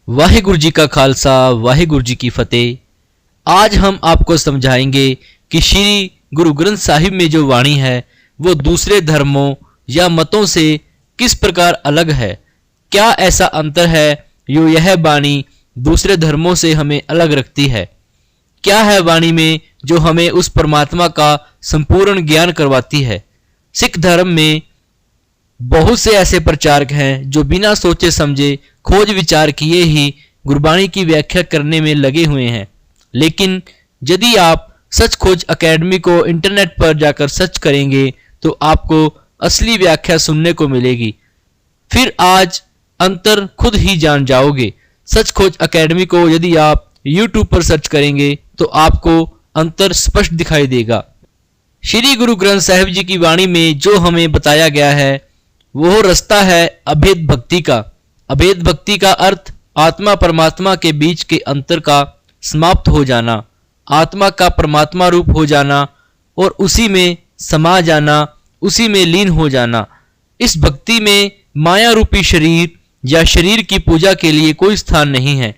वाहिगुरु जी का खालसा वाहिगुरु जी की फतेह। आज हम आपको समझाएंगे कि श्री गुरु ग्रंथ साहिब में जो वाणी है वो दूसरे धर्मों या मतों से किस प्रकार अलग है। क्या ऐसा अंतर है जो यह वाणी दूसरे धर्मों से हमें अलग रखती है। क्या है वाणी में जो हमें उस परमात्मा का संपूर्ण ज्ञान करवाती है। सिख धर्म में बहुत से ऐसे प्रचारक हैं जो बिना सोचे समझे खोज विचार किए ही गुरबाणी की व्याख्या करने में लगे हुए हैं। लेकिन यदि आप सच खोज एकेडमी को इंटरनेट पर जाकर सर्च करेंगे तो आपको असली व्याख्या सुनने को मिलेगी। फिर आज अंतर खुद ही जान जाओगे। सच खोज एकेडमी को यदि आप YouTube पर सर्च करेंगे तो आपको अंतर स्पष्ट दिखाई देगा। श्री गुरु ग्रंथ साहिब जी की वाणी में जो हमें बताया गया है वह रास्ता है अभेद भक्ति का। अभेद भक्ति का अर्थ आत्मा परमात्मा के बीच के अंतर का समाप्त हो जाना, आत्मा का परमात्मा रूप हो जाना और उसी में समा जाना, उसी में लीन हो जाना। इस भक्ति में माया रूपी शरीर या शरीर की पूजा के लिए कोई स्थान नहीं है।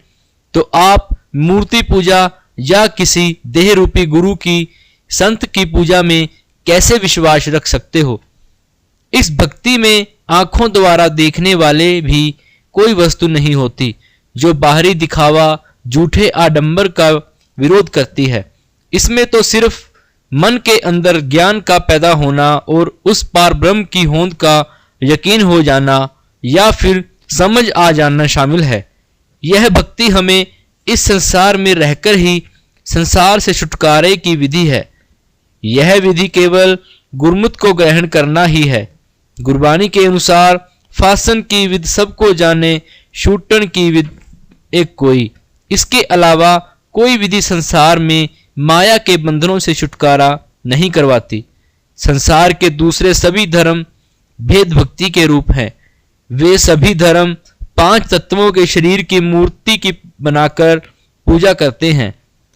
तो आप मूर्ति पूजा या किसी देह रूपी गुरु की, संत की पूजा में कैसे विश्वास रख सकते हो। इस भक्ति में आंखों द्वारा देखने वाले भी कोई वस्तु नहीं होती जो बाहरी दिखावा, झूठे आडंबर का विरोध करती है। इसमें तो सिर्फ मन के अंदर ज्ञान का पैदा होना और उस पार ब्रह्म की होंद का यकीन हो जाना या फिर समझ आ जाना शामिल है। यह भक्ति हमें इस संसार में रहकर ही संसार से छुटकारे की विधि है। यह विधि केवल गुरमुत को ग्रहण करना ही है। गुरबाणी के अनुसार फासन की विध सबको जाने, शूटन की विध एक कोई। इसके अलावा कोई विधि संसार में माया के बंधनों से छुटकारा नहीं करवाती। संसार के दूसरे सभी धर्म भेद भक्ति के रूप हैं। वे सभी धर्म 5 तत्वों के शरीर की मूर्ति की बनाकर पूजा करते हैं।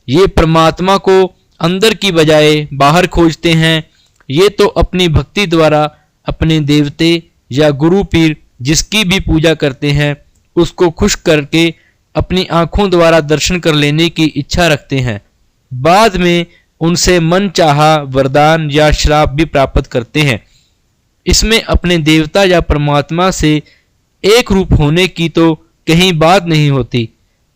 ये परमात्मा को अंदर की बजाय बाहर खोजते हैं। ये तो अपनी भक्ति द्वारा अपने देवते या गुरु पीर जिसकी भी पूजा करते हैं उसको खुश करके अपनी आंखों द्वारा दर्शन कर लेने की इच्छा रखते हैं। बाद में उनसे मन चाहा वरदान या श्राप भी प्राप्त करते हैं। इसमें अपने देवता या परमात्मा से एक रूप होने की तो कहीं बात नहीं होती।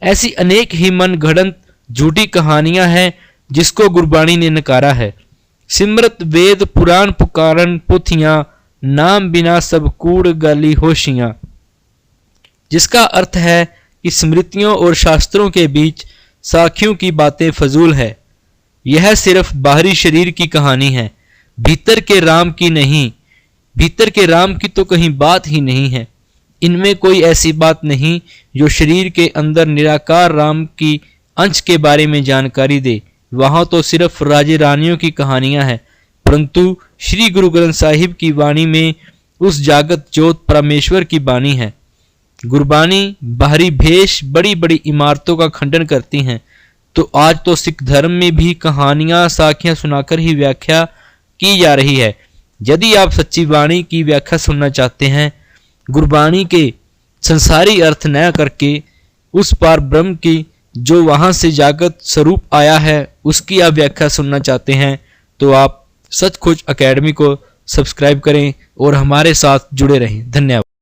ऐसी अनेक ही मन घड़ंत झूठी कहानियां हैं जिसको गुरबाणी ने नकारा है। सिमरत वेद पुराण पुकारन पुथियां, नाम बिना सब कूड़ गाली होशियां। जिसका अर्थ है कि स्मृतियों और शास्त्रों के बीच साखियों की बातें फजूल है। यह सिर्फ बाहरी शरीर की कहानी है, भीतर के राम की नहीं। भीतर के राम की तो कहीं बात ही नहीं है। इनमें कोई ऐसी बात नहीं जो शरीर के अंदर निराकार राम की अंश के बारे में जानकारी दे। वहां तो सिर्फ राजे रानियों की कहानियां हैं। परंतु श्री गुरु ग्रंथ साहिब की वाणी में उस जागत ज्योत परमेश्वर की वाणी है। गुरबाणी बाहरी भेष बड़ी बड़ी इमारतों का खंडन करती हैं। तो आज तो सिख धर्म में भी कहानियां साखियां सुनाकर ही व्याख्या की जा रही है। यदि आप सच्ची वाणी की व्याख्या सुनना चाहते हैं, गुरबाणी के संसारी अर्थ न करके उस पार ब्रह्म की जो वहां से जागत स्वरूप आया है उसकी आप व्याख्या सुनना चाहते हैं, तो आप सच खोज एकेडमी को सब्सक्राइब करें और हमारे साथ जुड़े रहें। धन्यवाद।